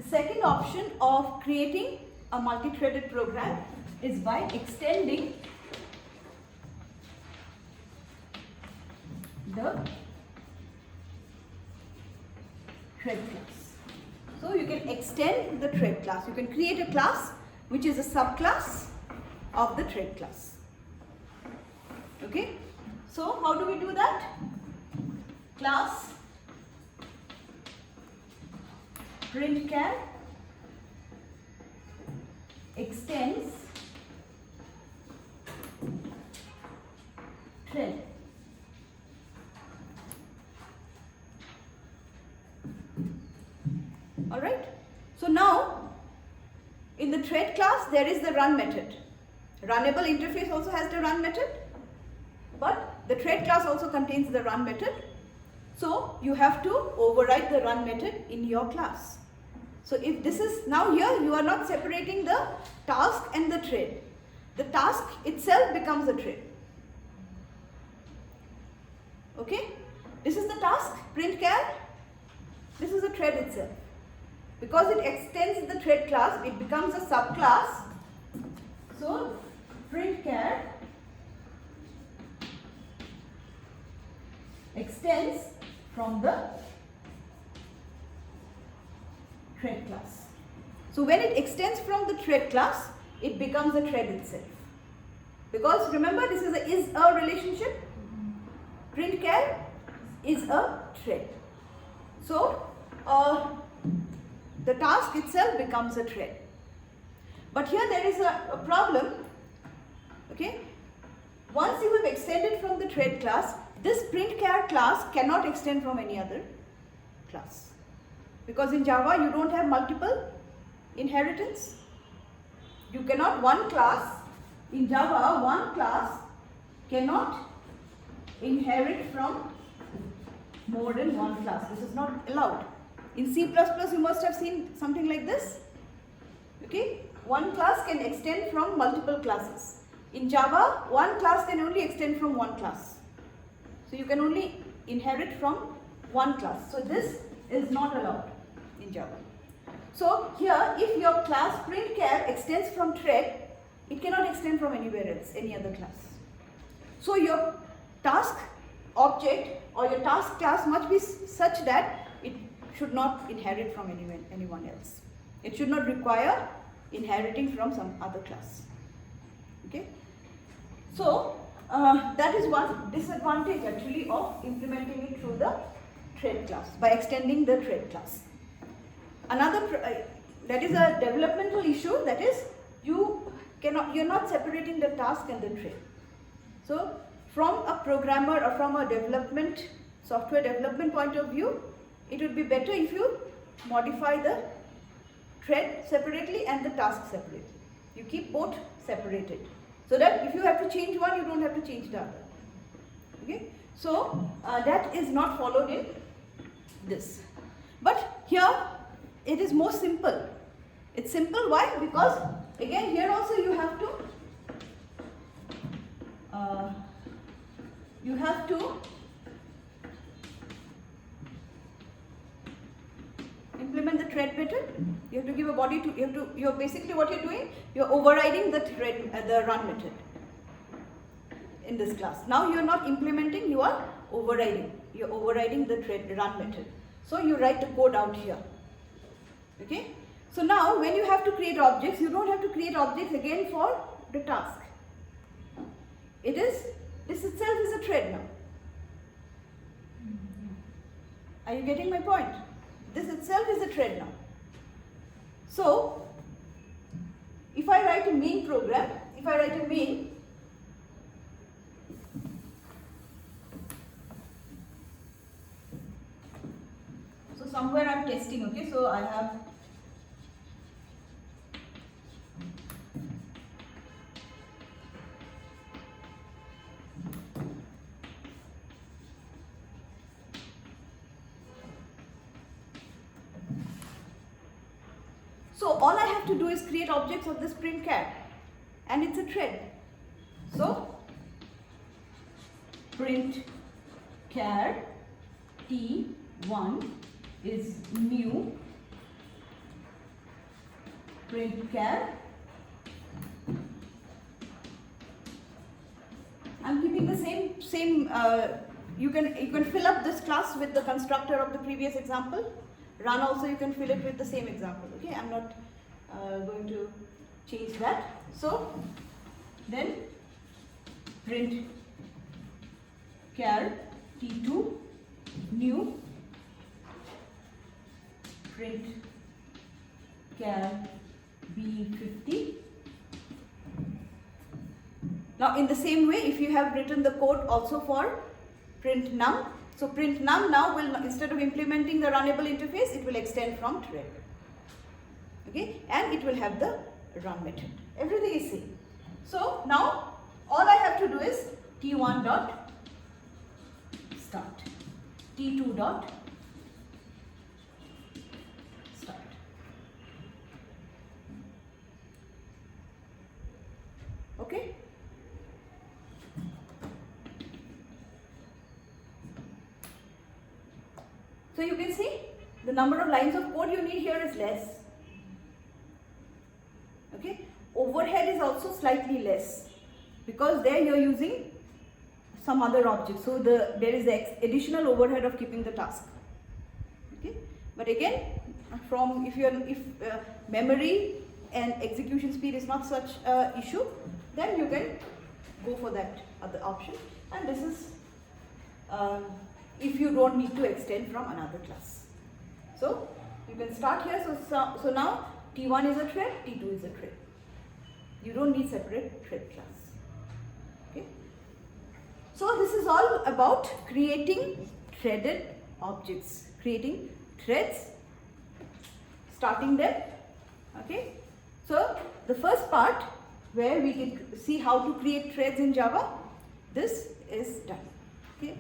second option of creating a multi-threaded program is by extending the thread class. So you can extend the thread class. You can create a class which is a subclass of the thread class. Okay. So how do we do that? Class printChar extends thread. Alright. So now in the thread class there is the run method. Runnable interface also has the run method, but the thread class also contains the run method. So you have to override the run method in your class. So if this is, now here you are not separating the task and the thread. The task itself becomes a thread. Okay? This is the task, printChar. This is the thread itself. Because it extends the thread class, it becomes a subclass. So printChar extends from the thread class. So when it extends from the thread class, it becomes a thread itself. Because remember, this is a relationship. printChar is a thread. So the task itself becomes a thread. But here there is a problem. Okay. Once you have extended from the thread class, this printChar class cannot extend from any other class. Because in Java you don't have multiple inheritance. You cannot, one class, in Java one class cannot inherit from more than one class. This is not allowed. In C++ you must have seen something like this. Okay, one class can extend from multiple classes. In Java, one class can only extend from one class. So you can only inherit from one class. So this is not allowed in Java. So here, if your class printChar extends from thread, it cannot extend from anywhere else, any other class. So your task object or your task class must be such that it should not inherit from anyone else. It should not require inheriting from some other class. Okay. So that is one disadvantage actually of implementing it through the thread class, by extending the thread class. Another that is a developmental issue, that is you're not separating the task and the thread. So from a programmer or from a software development point of view, it would be better if you modify the thread separately and the task separately. You keep both separated, so that if you have to change one, you don't have to change the other. Okay, so that is not followed in this. But here it is more simple. It's simple, why? Because again here also you have to implement the thread method. You have to give a body to, you're basically what you're doing, you're overriding the thread, the run method in this class. Now you're not implementing, you are overriding. You're overriding the thread run method. So you write the code out here. Okay. So now when you have to create objects, you don't have to create objects again for the task. This itself is a thread now. Are you getting my point? This itself is a thread now. So if I write a main program, so somewhere I'm testing, okay, so I have so all I have to do is create objects of this printChar, and it's a thread. So printChar T1 is new print char. I'm keeping the same. You can fill up this class with the constructor of the previous example. Run also you can fill it with the same example. Okay, I'm not going to change that. So then print char t2 new print char b50. Now in the same way, if you have written the code also for print num, so print num now will, instead of implementing the runnable interface, it will extend from thread. Okay, and it will have the run method. Everything is same. So now all I have to do is t1 dot start, t2 dot start. Okay. So you can see the number of lines of code you need here is less. Okay, overhead is also slightly less because there you are using some other object. So there is the additional overhead of keeping the task. Okay, but again, if memory and execution speed is not such a issue, then you can go for that other option. And this is if you don't need to extend from another class. So you can start here. So now T1 is a thread, T2 is a thread. You don't need separate thread class. Okay. So this is all about creating threaded objects, creating threads, starting them. Okay. So the first part where we can see how to create threads in Java, this is done. Okay.